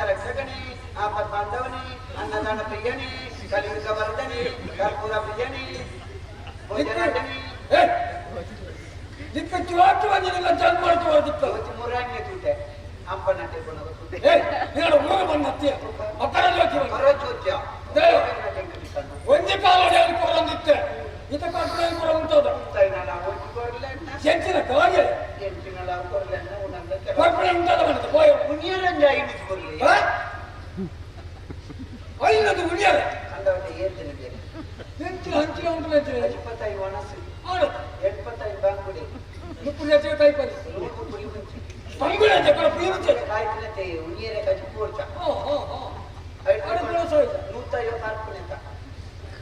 రక్షకని ఆపద బాంధవని అన్నదాన ప్రియని కలియుగ వరదని కర్పూర ప్రియని ಮುರಾಣ್ಯ ತೂಟೆ ಅಂಪನಟ್ಟೆ ಒಂದೇ ಕಾಲೇ ಕೊರಂದಿತ್ತೆ ಇತ ಕರ್ಪೂರ ಕೂಡ ಉಂಟದ ಎಂಚಿನ ಕಾಗೆ ಎಂಚಿನ ಕರ್ಪೂರ ಉಂಟದ ಮುನಿಯರಂಜ ಐನಿಸ್ಕೊರ್ಲಿ ಐನದು ಮುನಿಯರ ಅಂದವಟ್ಟೆ ಏರ್ತಿನ ಬೇರೆ ಎಂಚಿನ ಹಂಚಿನ ಉಂಟು ಎಂಚಿನ 25 ವನಸ್ಸು 75 ಬಾಂಗುಡಿ ಮುಪ್ಪುನ ಜೆ ಟೈಪಲ್ಲಿ ಮುಪ್ಪುಲಿ ಮುಂಚೆ ಬಂಗುಳ ಜೆ ಕರ ಪ್ರಿಯಂಚೆ ಕಾಯ್ತಿನತೆ ಉನಿಯರೆ ಕಜಿ ಪೋರ್ಚ ಐದು ಕೂಡ ಸೋಯ್ತ 150 ಪಾರ್ಪುನೆತ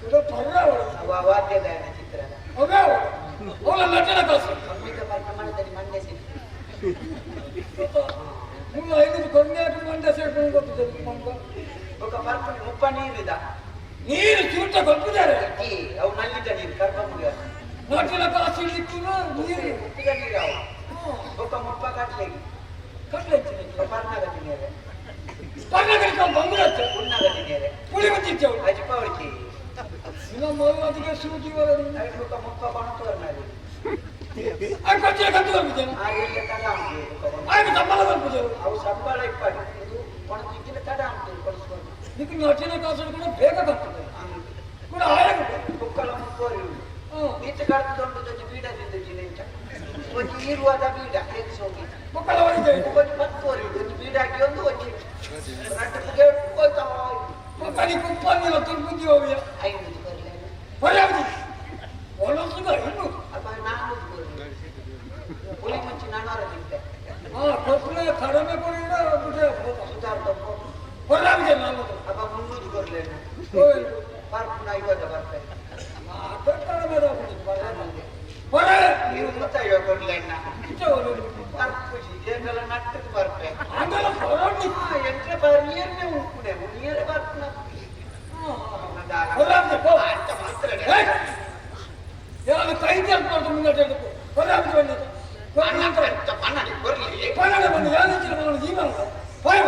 ಇದು ಪರ್ರಾವಳ ವಾದ್ಯಗಾಯನ ಚಿತ್ರ ಅವೇ ಅವಳ ನಟನ ಕಾಸು ಅಮಿತ ಪ್ರಮಾಣದಲ್ಲಿ ಮಂಡೆ ಸೇರಿ ನೀವು ಐದು ಕೊನ್ಯಾಕ ಮಂಡೆ ಸೇರ್ಕೊಂಡು ಗೊತ್ತಿದೆ ఒక పర్పుని ముప్ప నీరుదా నీరు చూట గొప్పదారు అవు నల్లిట నీరు కర్పముగా నోటిల కాసి ఇచ్చును నీరు ఉప్పిగా నీరు ఒక ముప్ప కట్లేగి కట్లేచ్చి పర్నగతి నీరే పర్నగతి బంగులచ్చ ఉన్నగతి నీరే పులి ముచ్చిచ్చావు అజిపవడికి నిన్న మొదటిగా సూటి వరది ఐదు ఒక ముప్ప కొనతోరనది ఆ కొచ్చిల కంటు పంపించాను ఆ ఏళ్ళ కదా ఆయన సంబల పంపించారు అవు సంబల ఇప్పటి ఇది కొన దిగిన కదా అంటుంది కొలుసుకొని నీకు నచ్చిన కాసులు కూడా ಬೇಗ ಬರ್ತದೆ ಕೂಡ ಆಯಕ ಕುಕ್ಕಲ ಮುಕ್ಕೋರಿ ನೀಚ ಕರ್ತೊಂದು ಬೀಡ ತಿಂದಿದ್ದೀನಿ ಒಂದು ಇರುವಾದ ಬೀಡ ಎಕ್ಸೋಗಿ ಕುಕ್ಕಲ ಹೊಡಿದೆ ಒಂದು ಮಕ್ಕೋರಿ ಒಂದು ಬೀಡ ಹಾಕಿ ಒಂದು ಒಚ್ಚಿ ನಟ್ಟಕ್ಕೆ ಹೋಯ್ತಾ ಕುಕ್ಕಲಿ ಕುಪ್ಪನ್ನಿಲ್ಲ ತುರ್ಬುದ್ದಿ ಹೋಗಿ ಐದು ಬರಲಿ ಹೊರಯಾಗಿ ಒಳಸುಗ ಇನ್ನು ಅಪ್ಪ ನಾನು ಪುಲಿ ಮುಂಚೆ ನಾನವರ ತಿಂತೆ ಕೊಪ್ಪಳ ಕಡಿಮೆ ಕೊಡಿದ ಸುಧಾರ್ಥ ಹೊರಯಾಗಿ ನಾನು ಅಪ್ಪ 300 ಕೊರ್ಲೇನು ಪಾರ್ಪುನ 50 ಬರ್ತಾರೆ ಹೊರ ನೀವು 50 ಕೊಡ್ಲೇನ ಪಾರ್ಪುಜಿ ಏನೆಲ್ಲ ನಟ್ಟಕ್ಕೆ ಬರ್ತೆ ಆಗಲ್ಲ ಹೊರಡಿ ಎಂಟ್ರೆ ಬರ್ಲಿಯನ್ನೇ ಉಂಟುನೆ ಮುನಿಯರೆ ಪಾರ್ಪುನ ಹೊರಗೆ ಪೋ ಅಂತ ಮಾತ್ರ ಯಾರು ಕೈ ತೆಗೆದು ಮುಂದೆ ಹೊರಗೆ ಬಂದಿದೆ ಅಂತ ಪನ್ನಡಿ ಬರ್ಲಿ ಪನ್ನಡಿ ಬಂದು ಯಾನಿಚ್ಚಿನ ಮಗಳು ಜೀವನ ಹೋಯ್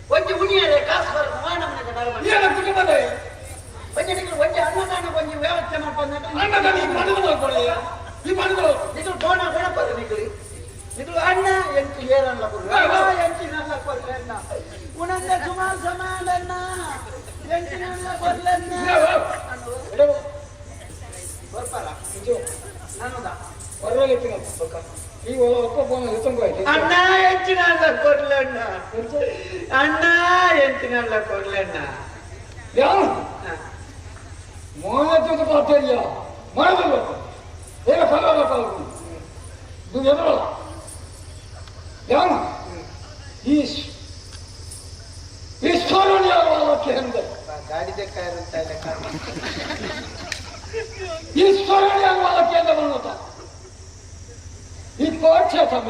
ಒಂಜಿ ಉಣಿಯರೆ ಕಾಸು ಬರ್ ಮಾನಮನೆ ನರಮ ಏನ ಕುಟುಂಬದ ಒಂಜಿ ಅನ್ನದಾನ ಒಂಜಿ ವ್ಯವಸ್ಥೆ ಮಾಡ್ಕೊಂಡ ಅನ್ನದಾನ ಈ ಮನದ ಮಾಡ್ಕೊಳ್ಳಿ ಈ ಮನದ ಇದು ಬೋಣ ಗಣಪತಿ ನಿಗಳು ಅಣ್ಣ ಎಂಟು ಏರಲ್ಲ ಎಂಟಿನಲ್ಲ ಕೊರ್ಲನ್ನ ಉಣಂದ ಸುಮಾರು ಸಮಾನನ್ನ ಎಂಟಿನಲ್ಲ ಕೊರ್ಲನ್ನ ಬರ್ಪಾರ ಇದು ನನ್ನದ ಹೊರಗೆ ಈಗ ಒಪ್ಪ ಫೋನ್ ಎತ್ತಂಗೋಯ್ತು ಅಣ್ಣ ಎಂಚಿನಲ್ಲ ಕೊರ್ಲಣ್ಣ ಅಣ್ಣ ಎಂಚಿನಲ್ಲ ಕೊರ್ಲಣ್ಣ ಯಾವ ಮೋನ ಜೊತೆ ಪಾತ್ರಿಯ ಮಾಡಲ್ಲ ಏನ ಫಲವಲ್ಲ ಫಲವು ಇದು ಎದರಲ್ಲ ಯಾವ ಈಶ್ವರನಿಯ ವಾಕ್ಯ ಎಂದ ಗಾಡಿ ಬೇಕಾ ಇರುತ್ತಾ ಇಲ್ಲ ಈಶ್ವರನಿಯ ವಾಕ್ಯ ಎಂದ ಬಂದ ಈ ಕೋಚ ಸಮ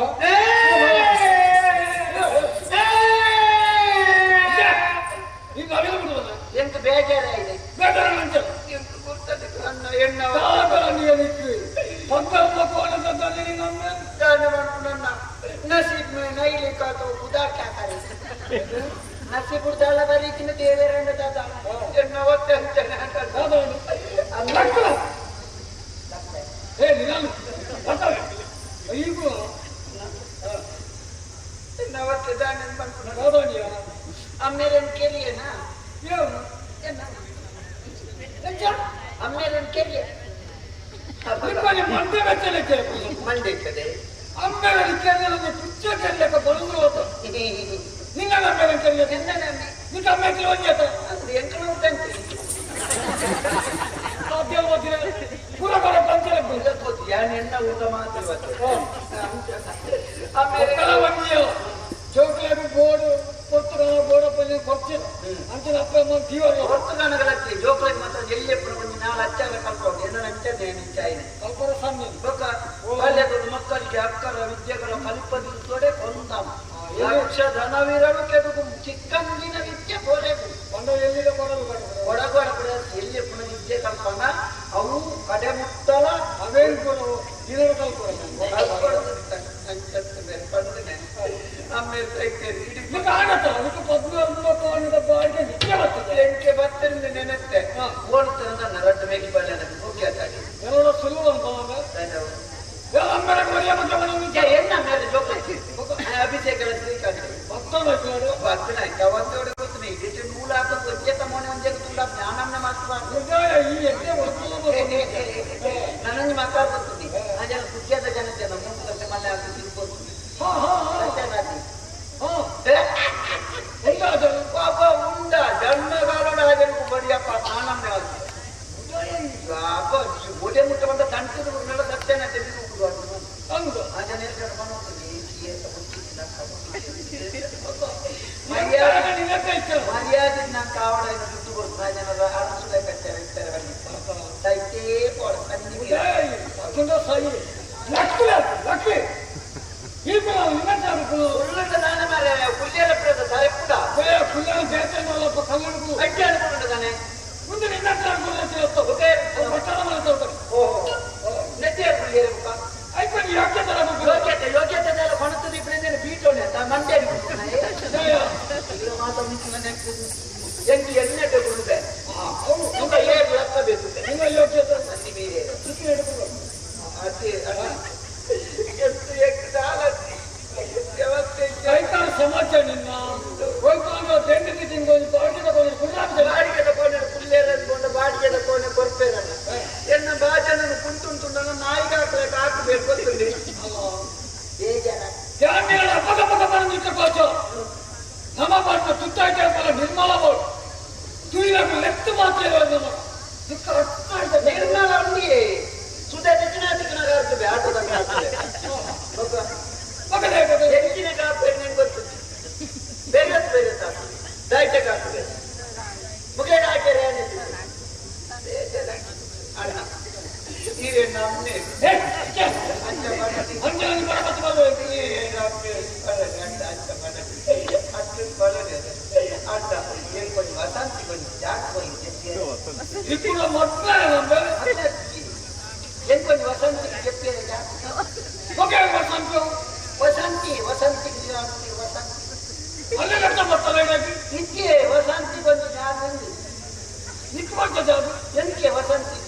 ಈಗ ಅವಿಲಬಿಡುವುದು ಎಂತ ಬೇಜಾರಾಗಿದೆ ಬೇಜಾರ ಅಂತ ಎಂತ ಗುರ್ತದೆ ಅನ್ನ ಎಣ್ಣ ನಿಯಮಿಕ್ರಿ ಪಕ್ಕದ ಕೋಣದ ನೀನು ನಮ್ಮ ದಾನ ಮಾಡ್ಕೊಂಡ ನಸೀಬ್ ಮೇ ನೈಲಿ ಕಾತೋ ಖುದಾ ಕ್ಯಾ करे ನಸೀಬ್ ಉರ್ದಾಳ ಬರೀಕಿನ ದೇವರನ್ನ ದಾದ ಎಣ್ಣ ಒತ್ತೆ ಅಂತಾನೆ ಹೌದು ಅಲ್ಲಕ್ಕ ಏ ನಿನ್ನ ಬರ್ತಾರೆ ಈಗ ನವತ್ತೆ ದಾನ ಬಂದು ಹೌದು ಅಮ್ಮೇರನ್ ಕೇಳಿಯೇನಾ ಏನು ಅಮ್ಮೇರನ್ ಕೇಳಿಯ ನಿಮ್ಮಲ್ಲಿ ಮಂಡೆ ಬೆಚ್ಚಲಿಕ್ಕೆ ಮಂಡೆ ಕಡೆ ಅಮ್ಮೇರನ್ ಕೇಳಿಯಲ್ಲ ಪುಚ್ಚ ಕೇಳಲಿಕ್ಕೆ ಬರುವುದು ನಿನ್ನ ಅಮ್ಮೇರನ್ ಕೇಳಿಯ ನಿನ್ನ ನಿನ್ನ ಅಮ್ಮೆ ಕೇಳುವಂತ ಅಂದ್ರೆ ಎಂಕಣ ಉಂಟಂತೆ ಸಾಧ್ಯ ಓದಿರ ಪೂರ ಬರ ಪಂಚಲ ಗೊತ್ತು ಯಾನ್ ಎಣ್ಣ ಊಟ ಮಾತ್ರ ಅಮ್ಮೇರನ್ ಒಂದಿಯೋ ಚೌಕಲೇಬಿ ಬೋರ್ಡು ಕೊರ್ತುಗಾನ ಬೋರ್ಡಪ್ಪಲ್ಲಿ ಕೊರ್ಚಿನ ಅಂಚಿನ ಅಪ್ಪ ಅಮ್ಮ ಜೀವನ ಕೊರ್ತುಗಾನಗಳಕ್ಕೆ ಜೋಕಲೇಬಿ ಮಾತ್ರ ಎಲ್ಲೇ ಪ್ರಪಂಚ ನಾಳೆ ಹಚ್ಚಾಗ ಕಲ್ಕೊಂಡು ಎಲ್ಲ ಹಚ್ಚದೆ ನಿಂಚಾಯಿನ ಕಲ್ಪರ ಸಣ್ಣ ಬೊಕ್ಕ ಬಾಲ್ಯದ ಮಕ್ಕಳಿಗೆ ಅಕ್ಕರ ವಿದ್ಯೆಗಳ ಕಲ್ಪದಿರುತ್ತೋಡೆ ಕೊಂದಾಮ ಲಕ್ಷ ಧನವಿರಲು ಕೆಡುಕು ಚಿಕ್ಕಂದಿನ ವಿದ್ಯೆ ಪೋರೆಕು ಕೊಂಡ ಎಲ್ಲಿಗೆ ಕೊಡಲು ಕೊಡಗಡ ಎಲ್ಲಿ ಪುನಃ ವಿದ್ಯೆ ಕಲ್ಪನ ಅವು ಕಡೆ ಮುಟ್ಟಲ ಅವೇನು ಕೊಡು ಇದರ ಕಲ್ಪನೆ ಆಗತ್ತ ಅದಕ್ಕೆ 14 ಬಾಡಿಗೆ ನಿತ್ಯ ಬರ್ತದೆ ಎಂಟೆ ಬತ್ತರಿಂದ ನೆನೆತ್ತೆ ಓಡ್ತದೆ ನನ್ನ ರಟ್ಟು ಮೇಗಿ ಬಳ್ಳಿ ಮುಖ್ಯ ಎಲ್ಲರೂ ಸುಲಭ ಎನ್ನ ಮೇಲೆ ಜೋಕ ಅಭಿಷೇಕ ಮೂಲ ಜ್ಞಾನ ನನಗೆ ಮಾತಾಡ್ತೀನಿ ಜನ ಕುಖ್ಯಾತ ಜನತೆ ನಮ್ಮ ಮನೆ ಹಾಕಿ ತಿಳ್ಬೋದು ಪಾಪ ಉಂಡ ಜನ್ಮಗಾಲೋಡ ಆಗಬೇಕು ಬಡಿಯಪ್ಪ ಆನಂದ ಗೋಡೆ ಮುಟ್ಟ ಬಂದ ತಂಟದ ನೆಲ ಸತ್ಯನ ಹೌದು ಆ ಜನ ಮರ್ಯಾದೆ ನಾನು ಕಾವಡ ಬಿಟ್ಟು ಕೊಡ್ತು ಆ ಜನರ ಅರಸುಲ ಕಚ್ಚಾರ ಇರ್ತಾರೆ ಸೈತೇ ನಾನು ಮಾರೆ ಕುಲ್ಯರ ಪ್ರದ ಸರಿ ಕೂಡ ಕುಲ್ಯರ ಜಾತಿ ಕಲ್ಲುಡು ಅಡ್ಡಿ ಅನ್ಕೊಂಡಿದ್ದಾನೆ ಮುಂದೆ ನಿನ್ನ ಯೋಗ್ಯತೆ ಕೊಣುತ್ತದೆ ಬೀಟೋಣೆ ಮಂಡ್ಯ ಎಂಟು ಎಣ್ಣೆ ಕೊಡುತ್ತೆ ಏಳು ಲಕ್ಷ ಬೇಕು ನಿಮ್ಮ ಯೋಗ್ಯತೆ ರೈತರ ಸಮಾಚಾರ ನಿನ್ನ ಹೋಯ್ಕೊಂಡು ತೆಂಡಿಗೆ ತಿಂಗಳು ಬಾಡಿಗೆ ತಗೊಂಡು ಕುಲ್ಲೇರಕೊಂಡು ಬಾಡಿಗೆ ತಗೊಂಡು ಕೊಡ್ತೇರಲ್ಲ ಎನ್ನ ಬಾಜನನ್ನು ಕುಂಟುಂಟು ನಾಯಿಗೆ ಹಾಕಬೇಕು ಗೊತ್ತಿದೆ ಧಾನ್ಯಗಳ ಪದ ಪದ ಬಂದಿದ್ದ ಕೋಚು ನಮ್ಮ ಪಾಠ ತುತ್ತಾಯ್ತ ನಿರ್ಮಲ ಬೋರ್ಡ್ ತುಳಿದಾಗ ಲೆಫ್ಟ್ ಮಾತ್ರ ನಿರ್ಮಲ ಉಂಡಿ ಸುಧಾ ದಿನ ಆಗ್ತದೆ ಆಟೋದಾಗ ಆಗ್ತದೆ ಹೆಚ್ಚಿನ ಕಾಪು ಗೊತ್ತದೆ ಬೇರೆ ಬೇರೆ ದೈತ್ಯಕ್ಕೆ ಆಗ್ತದೆ ಮುಖೇನ ಹಾಕ್ಯಾರೆ ಅಣ್ಣ ನೀರೇ ನಮ್ಮನೆ ವಸಂತಿ ಬಂದು ಯಾಕೆ ಕೊಂಚ ವಸಂತಿ చెప్పేది ವಸಂತಿ ವಸಂತಿ ಇದಕ್ಕೆ ವಸಂತಿ ಬಂದು ಎಂಕೆ ವಸಂತಿ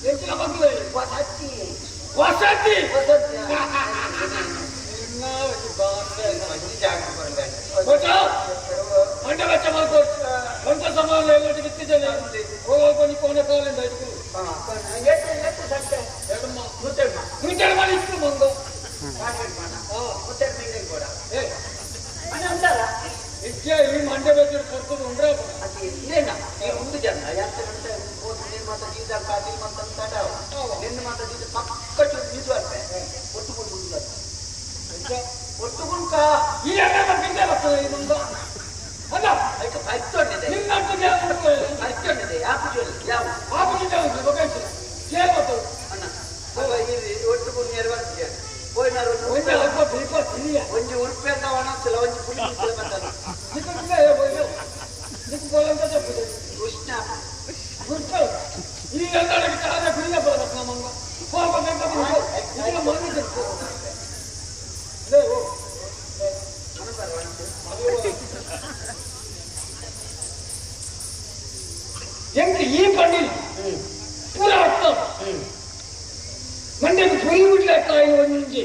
ಹೆಚ್ಚಿನ ಮಕ್ಕಳು ವಸಂತಿ ವಸತಿ ವಸಂತಿ ಮಂಡ್ಯ ವೆಚ್ಚ ಮಾಡ್ಕೊಟ್ಟು ಸ್ವಂತ ಸಮಾನ ಎಲ್ಲರಿಗೆ ಇತ್ತಿದ್ದೇನೆ ಹೋಗಿ ಕೊನೆ ಕಾಲಿಂದ ಇಟ್ಕೊಂಡು ಮಾಡಿ ಇತ್ತು ಮಂದು ಇದ್ಕೆ ಈ ಮಂಡ್ಯ ವೆಚ್ಚ ಕೊಡ್ತದೆ ಉಂಡ್ರೆ ಒಂದು ಜನ ಮಾತ್ರ ಜೀವಿತ ಕಾದಿ ನಿನ್ನ ಮಾತ್ರ ಜೀವಿತ ಪಕ್ಕ ನಿಜ ಒಟ್ಟುಗುಂಟ ಈ ಎಣ್ಣೆ ಬರ್ತಿದ್ದೆ ಬರ್ತದೆ ಈ ಮುಂದೆ ಅಲ್ಲ ಅದಕ್ಕೆ ಪೈಕೊಂಡಿದೆ ಪೈಕೊಂಡಿದೆ ಯಾಪು ಜೋಲಿ ಯಾವ ಆಪುಜಿದ್ದೆ ಉಂಟು ಬಗೆಂಚು ಕೇಳ್ಬೋದು ಅಣ್ಣ ಒಟ್ಟುಗುಂಡು ನೇರ ಬರ್ತಿದ್ದೆ ಹೋಯ್ನಾರು ಒಂಜಿ ಉರುಪೆ ಅಂತ ಒಣಗಿಸಿಲ್ಲ ಒಂಜಿ ಪುಡಿ ಬಂದಲ್ಲ ಕೃಷ್ಣ ಈ ಎಲ್ಲರಿಗೆ ತಾನೇ ಕುಡಿಯ ಬರಬೇಕು ನಮ್ಮಂಗ ಎಂಟು ಈ ಪಂಡಿಲ್ ಪೂರ ಅರ್ಥ ಮಂಡ್ಯಕ್ಕೆ ಪೊಯ್ಯಿ ಬಿಡ್ಲಾಕ ಒಂಜಿ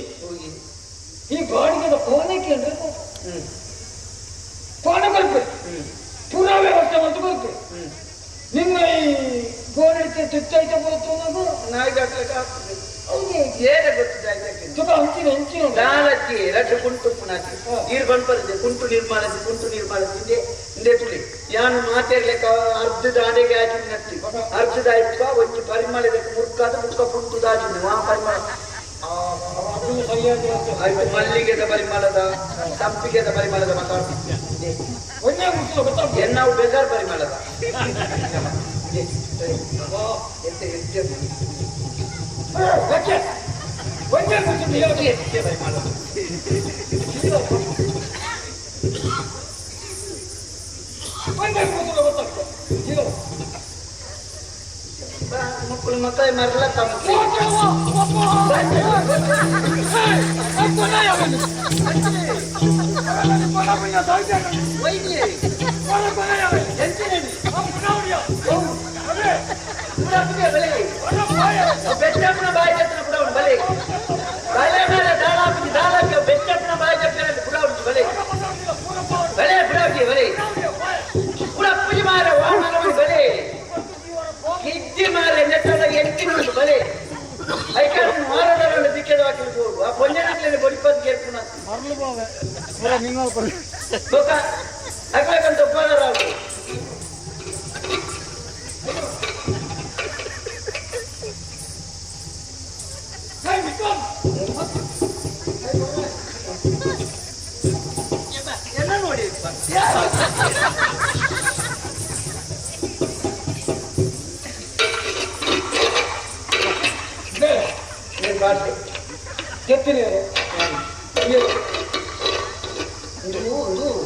ಈ ಬಾಡಿಗೆದ ಕೋನಕ್ಕೆ ಅಂದ್ರೆ ಕೋನ ಕೊಲ್ಪೆ ಪೂರ ವ್ಯವಸ್ಥೆ ಮತ್ತು ಕೊಲ್ಪೆ ನಿನ್ನ ಈ ಗೋಡೆ ತುತ್ತೈತೆ ಬರುತ್ತು ಅನ್ನೋದು ನಾಯಿಗೆ ಹಾಕ್ಲಿಕ್ಕೆ ಆಗ್ತದೆ ಏನೇ ಗೊತ್ತಿದೆ ತುಕ ಹಂಚಿನ ಹೆಂಚಿನ ನಾಲಕ್ಕಿ ರಟ್ಟು ಕುಂಟು ಪುನಾಕಿ ನೀರು ಬಂದ್ಬರ್ತದೆ ಕುಂಟು ನಿರ್ಮಾಣಿಸಿ ಹಿಂದೆ ತುಳಿ ಯಾನು ಮಾತಾಡ್ಲಿಕ್ಕೆ ಅರ್ಧದ ಆಡೆಗೆ ಹಾಕಿ ನಟ್ಟಿ ಅರ್ಧದ ಆಯ್ತು ಒಂಚು ಪರಿಮಳ ಮುರ್ಕಾದ ಮುಕ್ಕ ಪುಂಟು ದಾಟಿದ್ವು ಆ ಪರಿಮಳ ಆಯ್ತು ಮಲ್ಲಿಗೆದ ಪರಿಮಳದ ಸಂಪಿಗೆದ ಪರಿಮಳದ ಮಾತಾಡ್ತಿದ್ದೆ ಎನ್ನಾವು ಬೇಜಾರು ಪರಿಮಳದ ಪರಿಮಳ ఇప్పుడు మొత్తం మరలా తమ్ముడు పెట్టినప్పుడు బాగా చెప్పినప్పుడు అవును భలే భలే మీద దాదాపు పెట్టినప్పుడు బాగా చెప్పినట్టు కూడా ఉంటుంది భలే భలే బుడాకి భలే ఇప్పుడు అప్పుది మారే వాహనం భలే హిద్ది మారే నెట్టలో ఎట్టి నుండి భలే అయితే మారడాలు దిక్కేది వాటికి పోరు ఆ పొంజడానికి నేను బొడిపతి చేరుకున్నాను ఒక అక్కడ తొప్పగా రావు என்ன ನೋಡಿ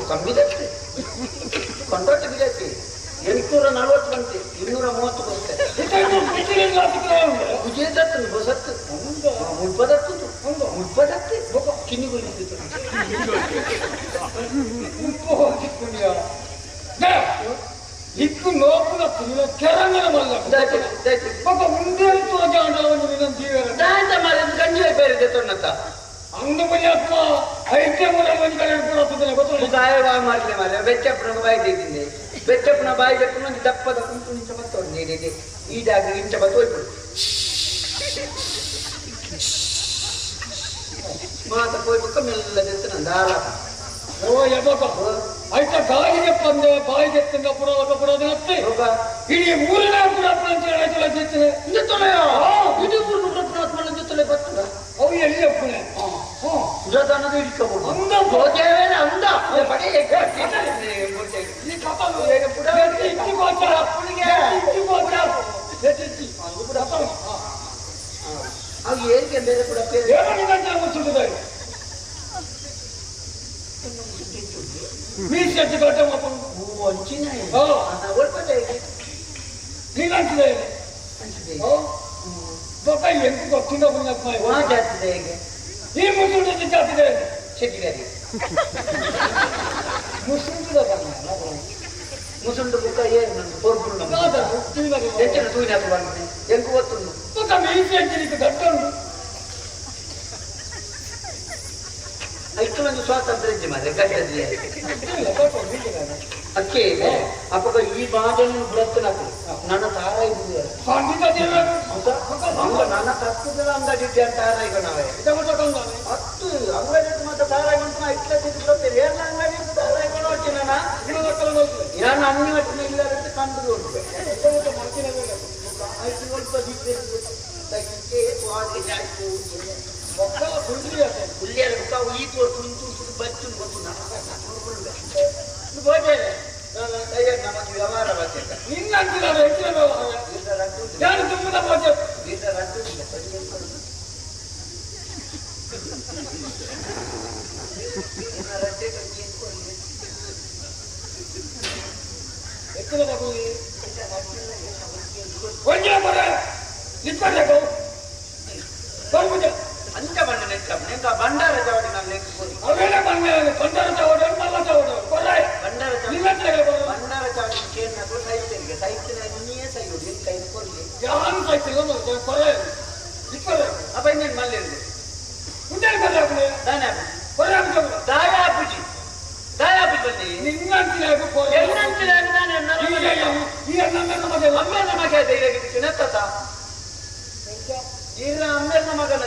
ಕಮ್ಮಿದತ್ತೆ ಕೊಂಡೋಟ್ಟು ಬಿಡತ್ತೆ 840 ಬಂತೆ 230 ಬರುತ್ತೆ ಗುಜೇದತ್ತು ಬಸತ್ತು ಮುಪ್ಪದತ್ತೆ ಕಿನ್ನಿ ಬೀಳ್ತಿತ್ತು ಇಕ್ಕು ನೋಪುನ ಕೆರಂಗನ ಮಲ್ಲ ಪಾಪ ಮುಂದೆ ತೋಜಾಂಡ ಒಂದು ದಿನ ಜೀವನ ದಾಂತ ಮಾರ ಗಂಜಿ ಬೇರೆ ತೊನ್ನತ್ತ ಅಂದು ಪುಣ್ಯಾತ್ಮ ಐತೆ ಮುರ ಮಂದಿ ಕಡೆ ಕೊಡುತ್ತದೆ ಗೊತ್ತು ಗಾಯವಾ ಮಾಡ್ಲೆ ಮಾರ ಬೆಚ್ಚಪ್ಪನ ಬಾಯಿ ತೆಗೆದಿದ್ದೆ ಬೆಚ್ಚಪ್ಪನ ಬಾಯಿ ತೆಗೆದು ಒಂದು ದಪ್ಪದ ಕುಂಟು ನಿಂಚ ಬತ್ತೋಡು ನೀರಿಗೆ ಈಡಾಗ ಇಂಚ ಬತ್ತು ಹೋಯ್ಬಿಡು ಮಾತ ಹೋಯ್ಬೇಕು ಮೆಲ್ಲದೆತ್ತು ನಾನು ದಾರ ಓ ಯಬ್ಬ ಆಯ್ತಾ ಗಾಳಿಗೆ ಬಂದೆ ಬಾಯಿಗೆ ಎತ್ತಂಗ ಪುರೋದ ಹತ್ತೆ ಇಡೀ ಊರಿನ ಪುರಾತ್ಮ ಅಂತ ಹೇಳೋದಿಲ್ಲ ಜೊತೆ ಇಡೀ ಊರಿನ ಪುರಾತ್ಮ ಜೊತೆ ಬರ್ತದ ಅವು ಎಲ್ಲಿ ಅಪ್ಪನೆ ಪುರಾತನದು ಇಟ್ಕೋಬಹುದು ಅಂದ ಹೋದೇವೇನ ಅಂದ ಬಡಿ ಅವು ಏನಿಗೆ ಬೇರೆ ಕೂಡ ಮೀಸೆಟ್ಟು ಕಟ್ಟ ವಂಚಿನ ನೀನಂತಿದೆ ಎಂಟು ಗೊತ್ತಿಂದ ಪುಣ್ಯಾತ್ಮ ಜಾತಿದೆ ಹೇಗೆ ಈ ಮುಸುಂಡ ಜಾತಿದೆ ಚೆಟ್ಟಿಗಾರಿ ಮುಸುಂಟದ ಮುಸುಂಡು ಬುಕ್ಕ ಏನು ತೋರ್ಪುಂಡು ಹೆಚ್ಚಿನ ತೂಯಿನಾಕು ಬಂದ್ರೆ ಎಂಕು ಗೊತ್ತುಂಡು ಮೀಸೆ ಹಂಚಿನಿಕ್ಕೆ ಗಟ್ಟ ಉಂಟು ಐದು ಒಂದು ಸ್ವಾತಂತ್ರ್ಯ ಇದ್ದೆ ಮಾರೆ ಗಟ್ಟದಲ್ಲಿ ಅಕ್ಕಿ ಅಪ್ಪಗ ಈ ಬಾಜನ್ನು ಬುಡತ್ತನಾಕು ನನ್ನ ತಾರಾಯಿ ಹಂಗ ನನ್ನ ತಪ್ಪುದಲ್ಲ ಅಂಗಡಿ ತಾರಾಯಿಗ ನಾವೇ ಹತ್ತು ಅಂಗಡಿ ಮತ್ತೆ ತಾರಾಯಿ ಬಂತು ಇಟ್ಲ ಬರ್ತೇನೆ ಎಲ್ಲ ಅಂಗಡಿ ತಾರಾಯಿಗಳು ನೋಡ್ತೀನಿ ನಾನು ಅನ್ನಿ ಒಟ್ಟಿನ ಇಲ್ಲ ಕಂಡು ಹುಲ್ಲಿಯರ ಈ ತೋರ್ಪು ನಿಂತು ಬಚ್ಚು ಗೊತ್ತು ನಮಗೆ ವ್ಯವಹಾರ ಬರ್ತೈತ ನಿನ್ನ ನಾನು ತುಂಬದ ಎತ್ತದ ಮಗು ಒಂಜ ಮರ ನಿಪ್ಪಬೇಕು ಅಂಚ ಬಣ್ಣ ನೆಕ್ಕ ಬಂಡಾರ ಚವಡಿ ನಾನು ನೆಕ್ಕೋದು ಅವೆಲ್ಲ ಬಂಡಾರ ಚವಡಿ ಮಲ್ಲ ಚವಡಿ ಕೊರ್ರಾಯ್ ಬಂಡಾರ ಚವಡಿ ಕೇಳಿದ್ರು ಸಾಹಿತ್ಯರಿಗೆ ಸಾಹಿತ್ಯ ನೀಯೇ ಸೈಡು ನಿನ್ ಕೈ ಕೊಡ್ಲಿ ಯಾರು ಸಾಯ್ತಿಲ್ಲ ಕೊರ್ರಾಯ್ ಇಪ್ಪದೆ ಅಪ್ಪ ಇನ್ನೇನು ಮಲ್ಲಿ ಇருந்து ಮುಂದೇನು ಬರ್ರಾಪನೆ ನಾನೇ ಕೊರ್ರಾಯ್ ದಾಯಾಪುಜಿ ಬಂದಿ ನಿನ್ನಂತಿನಾಗ ಎಲ್ಲಂತಿನಾಗ ನಾನು ಈ ನನ್ನ ಮಗ ಅಮ್ಮೆ ನಮಗೆ ಧೈರ್ಯ ನೆತ್ತತ ಈಗ ಅಮ್ಮೇನ ಮಗನ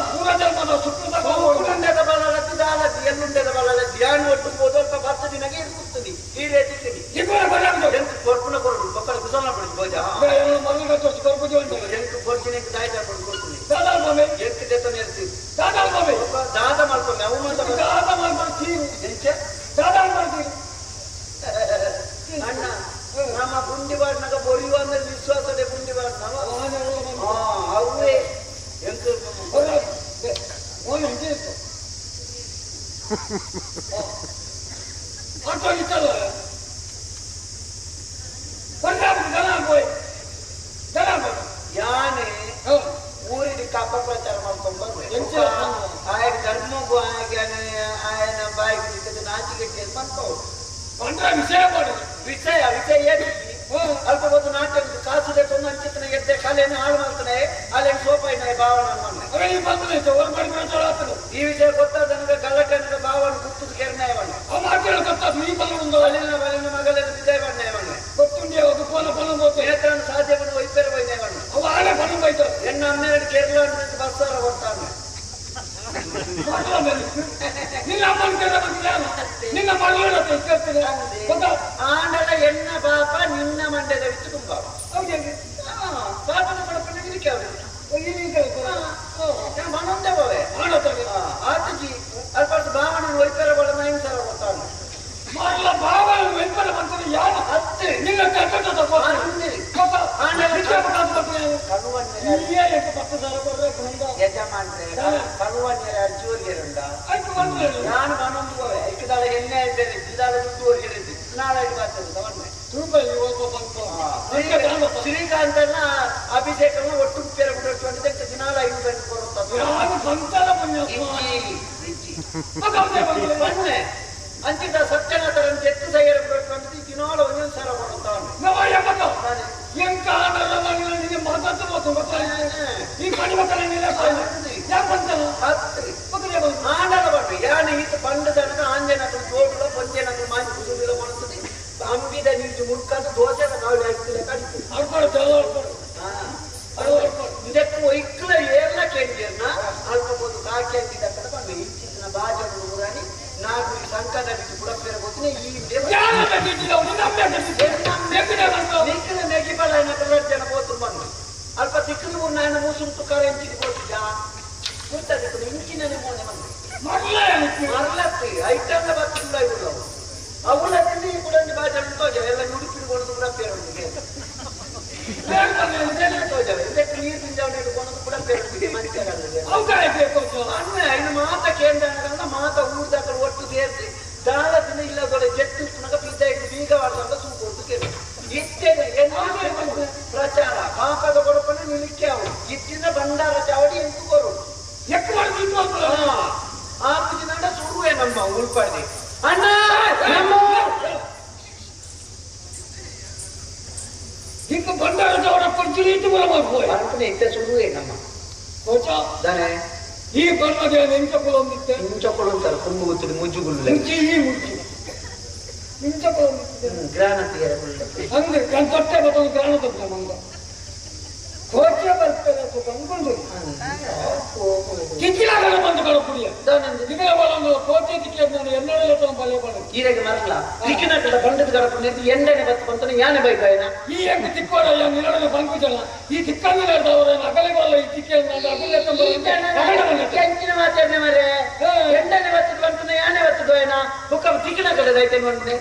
ಪೂರ್ವಜನ್ಮದ ಸುಟ್ಟದ ಬಲಲತ್ತಿ ದಾಲತ್ತಿ ಎನ್ನುಂಡೆದ ಬಲಲತ್ತಿ ಯಾನು ಒಟ್ಟು ಸ್ವಲ್ಪ 10 ದಿನಕ್ಕೆ ಇರುತ್ತದೆ ಈ ರೀತಿ ಕೊರ್ಪುನ ಕೊರಡು ಮಕ್ಕಳು ಕುಸಲ ಪಡಿಸಿ ಬೋಜ ಮಗನ ತೋರಿಸಿ ಕೊರ್ಪುಜಿ ಉಂಟು ಎಂಟು ಕೊಡ್ತೀನಿ ದಾಯ್ತಾ ಕೊಡ್ತೀನಿ ದಾದಾ ಮಾಮೆ ಎಂಟು ಜೊತೆ ಇರ್ತೀವಿ ದಾದಾ ಮಾಮೆ ದಾದ ಮಾಡ್ಕೊಂಡು ಅವು ಮಾತ್ರ ದಾದಾ ಮಾಡ್ತೀವಿ ಎಂಚೆ ದಾದಾ ಮಾಡ್ತೀವಿ ಅಣ್ಣ ನಮ್ಮ ಪುಂಡಿವಾಡ್ನಾಗ ಬರೆಯುವ ಅಂದ್ರೆ ವಿಶ್ವಾಸದೇ ಪುಂಡಿವಾಡ್ನವ ಅವೇ ಎಂಟು ಆಟೋ ಇತ್ತಲ್ಲ ಪಂಜಾಬ್ ಜನ ಹೋಯ್ ಜನ ఆయన ధర్మకు ఆయన బాయికి నాచికెట్టి పంపవు ವಿಷಯ ಮಾಡಿ ವಿಷಯ ಏನು ಅಲ್ಪ ಹೊತ್ತು ನಾಟ್ಯ ಕಾಸು ಬೇಕು ಅಂಚಿತನ ಎದ್ದೆ ಕಾಲೇನು ಹಾಳು ಮಾಡ್ತಾನೆ ಅಲ್ಲೇನು ಸೋಪಾಯಿನ ಭಾವನ ಈ ವಿಷಯ ಗೊತ್ತಾದ ನನಗೆ ಗಲಾಟೆ ಭಾವನ ಗುರ್ತದ ಕೆರ್ನಾಯವಣ್ಣ ಅಲ್ಲಿನ ಬಲಿನ ಮಗಲಿನ ವಿಜಯ ಬಣ್ಣಯವಣ್ಣ ಗೊತ್ತುಂಡಿ ಅದು ಪೋಲ ನೇತ್ರನ ಸಾಧ್ಯವನ್ನು ವೈಪೇರ ಬೈನಯವಣ್ಣ ಅವ ಆಳೆ ಬಣ್ಣ ಬೈತಾರೆ ಹೆಣ್ಣು 12 ಕೇರಳ ಬಸ್ಸಾರ ಕೊಡ್ತಾನೆ ನಿನ್ನ ಅಮ್ಮನ ಕೇಳ ನಿನ್ನ ಮಗಳ ಆಂಡಲ ಎಣ್ಣ ಪಾಪ ನಿನ್ನ ಮಂಡ್ಯದ ಬಿಟ್ಟು ತುಂಬ ಪಾಪದ ಪಡಪಣ್ಣ ಇದಕ್ಕೆ ಮನೊಂದೇವೇ ಆತಜಿ ಅಲ್ಪ ಭಾವನ ವೈಪೇರ ಬಳ ಹಿಂಸರ ಕೊಡ್ತಾನೆ ಭಾವ ವೈಪೇರ ಬಂತಾರೆ ಯಾರು ಹತ್ತು ನಿನ್ನ ಯಜಮಾನ್ರೆ ಕಳುವನ್ಯರ ಅರ್ಜೂರಿಯರುಂಡ ನಾನು ಮನೊಂದು ಹೋವೆ ಐಕದಾಳ ಎಣ್ಣೆ ಇದ್ದೇನೆ ಇದಾಳ ದುಡ್ಡು ಹೊರಗಿರಿದ್ದೆ ನಾಳೆ ಬರ್ತದೆ ತಗೊಂಡೆ ಶ್ರೀಕಾಂತನ ಅಭಿಷೇಕನ ಒಟ್ಟು ಉಪ್ಪೇರ ಬಿಟ್ಟು ದಿನಾಲ 5 ಕೊಡುತ್ತ ಬನ್ನೆ ಅಂಚಿತ ಸತ್ಯನಾಥರ ಎತ್ತು ಸೈರ ಬಿಟ್ಟು ದಿನಾಲ 1 ಸಾವಿರ ಕೊಡುತ್ತಾನೆ ಆಂಡಲ ಬಣ್ಣ ಯಾನ ಈತ ಪಂಡದನಕ ಆಂಜನಕ ಜೋಡುಲ ಪಂಚನಕ ಮಾಂಜಿ ಕುಸುದಿಲ ಕೊಡುತ್ತದೆ ಅಂಬಿದ ನೀರು ಮುಡ್ಕಂದು ದೋಸೆದ ಕಾಳು ಹಾಕ್ತಿಲ್ಲ ಕಡಿತು ಇದಕ್ಕೆ ಒಯ್ಕಲ ಏರ್ಲ ಕೇಳಿಯನ್ನ ಅಲ್ಪ ಒಂದು ಕಾಕಿ ಹಾಕಿದ ಕಡೆ ಬಂದು ಇಂಚಿನ ಬಾಜರು ಊರಾಣಿ ನಾಲ್ಕು ಸಂಕದ ಬಿಟ್ಟು ಬುಡಪ್ಪೇರ ಗೊತ್ತಿನ ಈ ನಿಕ್ಕಿನ ನೆಗಿಬಲ ಜನ ಹೋದ್ರು ಬಂದು ಅಲ್ಪ ತಿಕ್ಕಲು ನಾನು ಮೂಸುಂ ತುಕಾರ ಇಂಚಿಗೆ ಹೋಗಿದ್ದ ಗೊತ್ತದೆ ಇಂಚಿನ ಮೋನೆ ಬಂದು ಮರಲತ್ತಿ ಐಟಂಗ ಬತ್ತಿಲ್ಲ ಇವರು ಅವಳ ತಿಂಡಿ ಕೂಡ ಬಾಜರು ತೋಜ ಎಲ್ಲ ನುಡುಕಿಡು ಕೊಡೋದು ಬುಡಪ್ಪೇರ ಇದಕ್ಕೆ ನೀರು ತಿಂದವನ್ನ ಇಟ್ಕೊಂಡು ಬುಡಪ್ಪೇರ ಇನ್ನು ಮಾತ ಕೇಂದ್ರ ಮಾತ ಊರ್ದಾಕ ಒಟ್ಟು ಸೇರಿಸಿ ದಾಳ ದಿನ ಇಲ್ಲದೊಳೆ ಜಟ್ಟು ಪುನಃ ಬೀಜ ಇಟ್ಟು ಬೀಗ ಮಾಡ್ದಂಗ ಸುಮ್ಕೊಟ್ಟು ಕೇಳಿ ಇತ್ತೇನೆ ಪ್ರಚಾರ ಪಾಪದ ಕೊಡಪನ್ನು ನಿಲಿಕ್ಕೆ ಅವು ಇತ್ತಿನ ಭಂಡಾರ ಚಾವಡಿ ಎಂಟು ಕೊರು ಆರು ದಿನ ಸುರುವೆ ನಮ್ಮ ಉಳ್ಪಾಡಿ ಅಣ್ಣ ಹಿಂಗ ಭಂಡಾರ ಚಾವಡ ಪಂಚಿ ರೀತಿ ಬರಮಾಡ್ಬೋಯ್ ಇತ್ತ ಸುರುವೆ ನಮ್ಮ ದಾನೆ ಈ ಬಣ್ಣದ ನೆಂಚಕೊಳ್ಳೊಂದಿತ್ತೆ ಮುಂಚಕೊಳ್ಳುತ್ತಾರೆ ಕುಂಬು ಗೊತ್ತಿದೆ ಮುಜ್ಜುಗುಳ್ಳೆ ಗ್ರಾನತಿಯರ ಅಂದ್ರೆ ತೊಟ್ಟೆ ಬತ್ತೊಂದು ಗ್ರಾಣ ತಪ್ಪ ಮಂಗ ಕೋಚೆ ಬರ್ತದೆ ಅಂದ್ಕೊಂಡು ಕಿಕ್ಕಿಲಾಗಲ ಬಂದು ಕಳಪುಡಿಯ ಇದರ ಒಂದು ಕೋಚೆ ಕಿಕ್ಕಿ ನಾನು ಎಲ್ಲೆಲ್ಲ ಬಲೆ ಬಡ ಈರೆಗೆ ಮರಲ ಕಿಕ್ಕಿನ ಬಂಡದ ಕಳಪುಡಿ ಎಂಡನೆ ಬತ್ತು ಬಂತಾನೆ ಯಾನೆ ಬೈಕಾಯನ ಈ ಹೆಂಗ್ ತಿಕ್ಕೋಡ ನಿರಡನೆ ಬಂದ್ಬಿಟ್ಟಲ್ಲ ಈ ತಿಕ್ಕಂದಿನವರ ಅಗಲೆಗಲ್ಲ ಈ ಕೆಂಚಿನ ಮಾತಾಡ್ನೆ ಮರೆ ಎಂಡನೆ ಬತ್ತದ ಬಂತಾನೆ ಯಾನೆ ಬತ್ತದ ಏನ ಬುಕ್ಕ ಕಿಕ್ಕಿನ ಕಡೆದೈತೆ ನೋಡ್ನೆ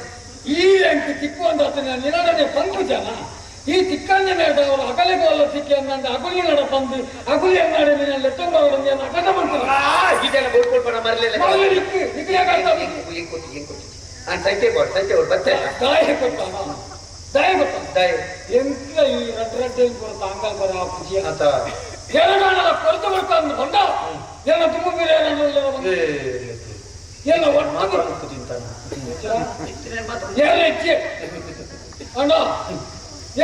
ಈ ಹೆಂಗ್ ತಿಕ್ಕು ಅಂತ ನಿರಡನೆ ಬಂದ್ಬಿಟ್ಟಲ್ಲ ಈ ತಿಕ್ಕಂದಿನವರ ಅಗಲೆಗೋಲ್ಲ ತಿಕ್ಕಿ ಅಂದ ಅಗುಲಿ ನಡ ಬಂದು ಅಗುಲಿ ನಾಡಿ ಲೆತ್ತಂಬ ಅಗದ ಬಂತಾರೆ ಇದೆಲ್ಲ ಬೋಡ್ಕೊಳ್ಬೇಡ ಮರಲಿಲ್ಲ ಸೈತೆ ಬತ್ತೆ ದಾಯ ಕೊಟ್ಟ ಎಂತ ಈ ರಡ್ಡೆ ಕೊಡ್ತ ಅಂಗಲ್ ಬರ ಪೂಜೆ ಅಂತ ಹೇಳಗಾಣದ ಕೊರತೆ ಬರ್ತಾ ಅಂದು ಬಂದ ಏನ ತುಂಬ ಬೇರೆ ಎಲ್ಲ ಒಟ್ಟು ಎಲ್ಲ ಹೆಚ್ಚೆ ಅಣ್ಣ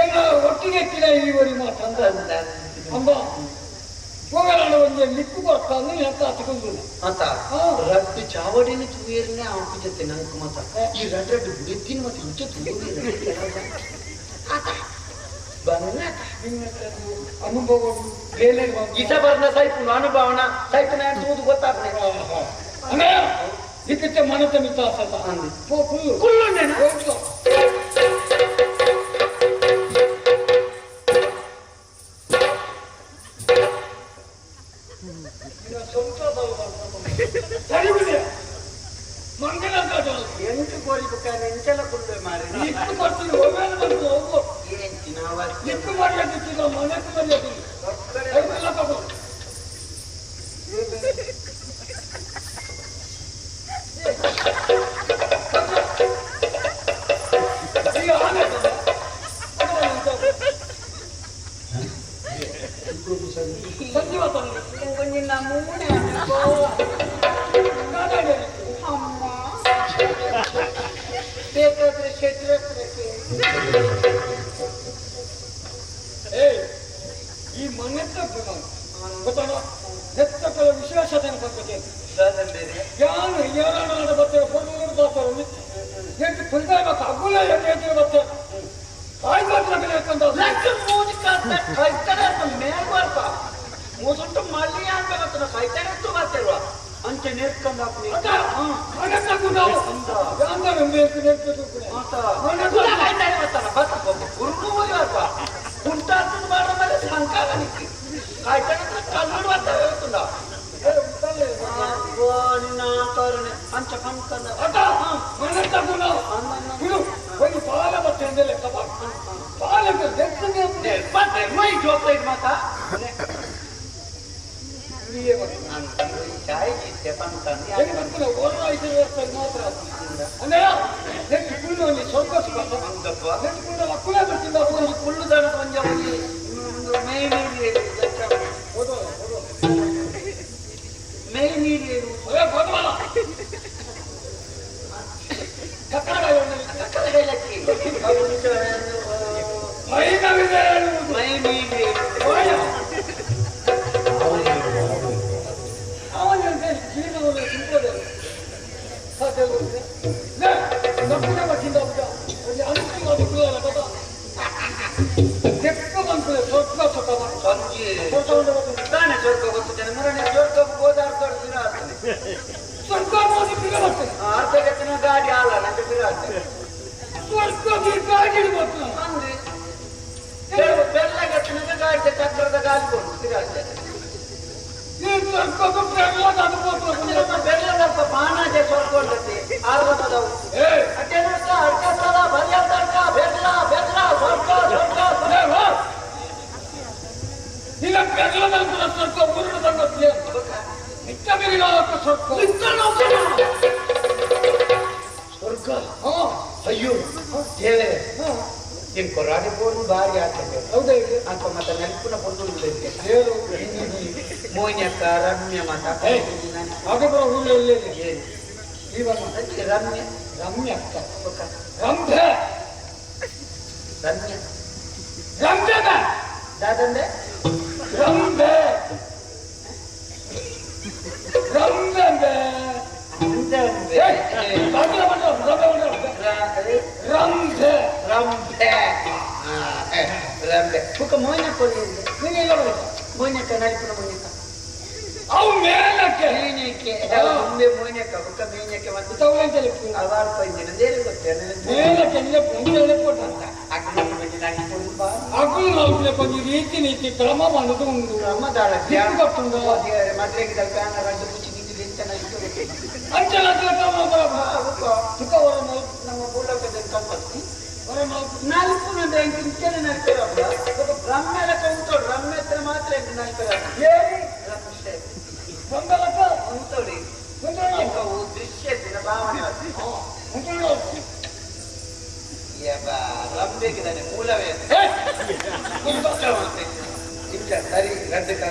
ಎಲ್ಲ ಒಟ್ಟಿಗೆ ಎತ್ತಿನ ಈವರಿ ಮಾತ್ರ ಅಂಬ ಹೋಗಲಾಡ ಒಂದು ಲಿಕ್ಕು ಬರ್ತಾನೆ ಅಂತ ಹತ್ಕೊಂಡು ಅಂತ ರಡ್ಡು ಚಾವಡಿನ ತುವೇರನೆ ಆಪಿ ಜೊತೆ ನಂಗೆ ಮಾತ ಈ ರಡ್ಡು ಬುಡತ್ತಿನ ಮತ್ತೆ ಇಂಚೆ ತುವೇರಿ ಅನುಭವ ಬೇಲೆ ಈತ ಬರ್ನ ಸೈಪು ಅನುಭವನ ಸೈಪುನ ಎಂಟುವುದು ಗೊತ್ತಾಗ್ತದೆ ಅಣ್ಣಯ್ಯ ಇದಕ್ಕೆ ಮನತ ಮಿತ ಕುಳ್ಳುಣ್ಣೇನ ಮಂಗಲ ಎಂಟು ಕೋರಿ ಬುಕ್ಕ ಎಂಟೆಲ್ಲ ಕುಳ್ಳು ಮಾರಿ ಇಷ್ಟು ಬರ್ತೀವಿ ಹೋಗಲ್ಲ ಬಂದು ಹೋಗು ಏನು ಇಷ್ಟು ಮರ್ಯಾದಿಲ್ಲ ಮನೆಗೆ ಮರ್ಯಾದಿಲ್ಲ ಎಲ್ಲ ತಗೋ ಸಂಜೀವ ಕೊಂಚಿನ ಮೂನೆ ಯಾನು ಯಾರಾಡ ಬರ್ತಾರೆ ಕೊಡೂರು ಬರ್ತಾರೆ ಎಷ್ಟು ಕುಲ್ದಾಯ ಅಗುಲ ಎದ್ದು ಬರ್ತಾರೆ ಕಾಯಿ ಮಾತ್ರ ಬೆಳೆಯಕ್ಕಂತ ಮೇಲ್ ಬರ್ತಾ ಮೂಸುಂಟು ಮಳ್ಳಿ ಅಂತ ಕೈತನತ್ತು ಬರ್ತಿಲ್ವಾ ಅಂಚೆ ನೇರ್ಕೊಂಡ ಕುಂಟಾದ ಮಾಡ ಮೇಲೆ ಸಂಕಾಲ ನಿಕ್ಕಿ ಕಾಯ್ತಾನೆ ಕಲ್ಲೂರು ಬರ್ತಾರೆ ಹೇಳ್ತುಂಡ ಅಂಚ ಕಣ್ಕಂದ ಪಾಲ ಬರ್ತೇನೆ ಲೆಕ್ಕ ಪಾಲಕ್ಕೆ ಮೈ ಜೋಪ ಮಾತಾ ಚಾಯ್ ಮಾತ್ರ ಅಂದ್ರೆ ನೆಟ್ಟು ಕುಳ್ಳು ಸ್ವಲ್ಪ ಕುಲ ಬರ್ತಿಂದ ಕುಳ್ಳು ದಣ ಪಂಜ ಮೈ ನೀರು ಮೈ ನೀರು ಮೈ ನೀರು ತಾನೆ ಸ್ವರ್ಗ ಗೊತ್ತಿದ್ದೇನೆ ಮೂರನೇ ಸ್ವರ್ಗಕ್ಕೆ ಹೋದಾಡ್ತಾರೆ ಸ್ವರ್ಗ ಅರ್ಧಗತ್ತಿನ ಗಾಡಿ ಹಾಲ ನಂಗೆ ಬಿರಾಡ್ತೇನೆ ಬೆಳ್ಳಗತ್ತಿನ ಗಾಡಿ ಚಕ್ರದ ಗಾಲಿ ಕೊಡು ಬಿರಾಡ್ತೇನೆ ಬೆಳ್ಳಗಪ್ಪ ಬಾಣಾಜೆ ಸ್ವರ್ಗ ಉಂಟತಿ ಆರ್ವದವು ಅಡ್ಡ ಅಡ್ಡ ಬರಿಯರ್ಕ ಬೆಲ್ಲ ಬೆಲ್ಲ ಸ್ವರ್ಗ ಸ್ವರ್ಗ ಇಲ್ಲ ಬೆಲ್ಲದಂತ ಸ್ವರ್ಗ ಊರಿನ ಮಿಕ್ಕ ಮೇಲಿನ ಸ್ವರ್ಗ ಅಯ್ಯೋ ಹೇಳೆ ನಿಮ್ ಕೊರಾಡಿ ಬೋರ್ನು ಭಾರಿ ಆಗ್ತದೆ ಹೌದಾ ಅಂತ ಮತ್ತೆ ನೆನಪಿನ ಬಂದು ಹೇಳು ಮೋಯ್ನಕ್ಕ ರಮ್ಯ ಮತ ಹಾಗಾದ್ರೆ ಊರಲ್ಲಿ ಇವಾಗ ರಮ್ಯ ರಮ್ಯ ಅಕ್ಕ ರಂಭೆ ರಮ್ಯ ರಂಭೆ ದಾದಂದೆ ರಂಭೆ ರಂಭೆ ರಂಭೆ ರಂಭೆ ಬುಕ್ಕ ಮೋಯ್ನಕ್ಕ ನೀನೆಲ್ಲ ಮೋಯ್ನಕ್ಕ ನಡಿಪುನ ಮೋಯ್ನಕ್ಕ ಅವು ಮೇಲಕ್ಕೆ ಮೀನಕ್ಕೆ ಮುಂದೆ ಮೋಯ್ನಕ್ಕ ಬುಕ್ಕ ಮೀನಕ್ಕೆ ಮತ್ತೆ ತಗೊಳ್ಳಿ ಅವಾರ್ಡ್ ಪಂಜಿನ ದೇರಿ ಗೊತ್ತೇನೆ ಮೇಲಕ್ಕೆ ಪುಂಜೆ ಕೊಟ್ಟಂತ ಅಕ್ಕನ ಮಂದಿ ನಾನು ಕೊಡು ಬಾ ಅಗುಲು ನಾಲ್ಕು ಕೊಂಚ ರೀತಿ ನೀತಿ ಕ್ರಮ ಮಾಡೋದು ಉಂಟು ರಮ್ಮದಾಳ ಗೊತ್ತುಂಟು ಮದ್ರೆಗಿದ ಪ್ಯಾನ ರಂಡು ಮುಚ್ಚಿ ನಿಂತಿದೆ ಅಂತ ಅಂಚಲ ಕ್ರಮ ನಮ್ಮ ಬುಳ್ಳಕ್ಕದ ಕಂಪನಿ ನಾಲ್ಕು ಇಂಚನೆ ನಡ್ಕೊಳ್ಳ ರಮ್ಮೆಲ್ಲ ಉಂಟೋಡು ರಮ್ಯ ಹತ್ರ ಮಾತ್ರ ನಡ್ಕೊಳ್ಳ ಉಂಟೋಡಿ ದೃಶ್ಯ ಭಾವನೆ ರಮ್ಮೆಗಿದ್ದಾನೆ ಮೂಲವೇ ಸರಿ ರದ್ದ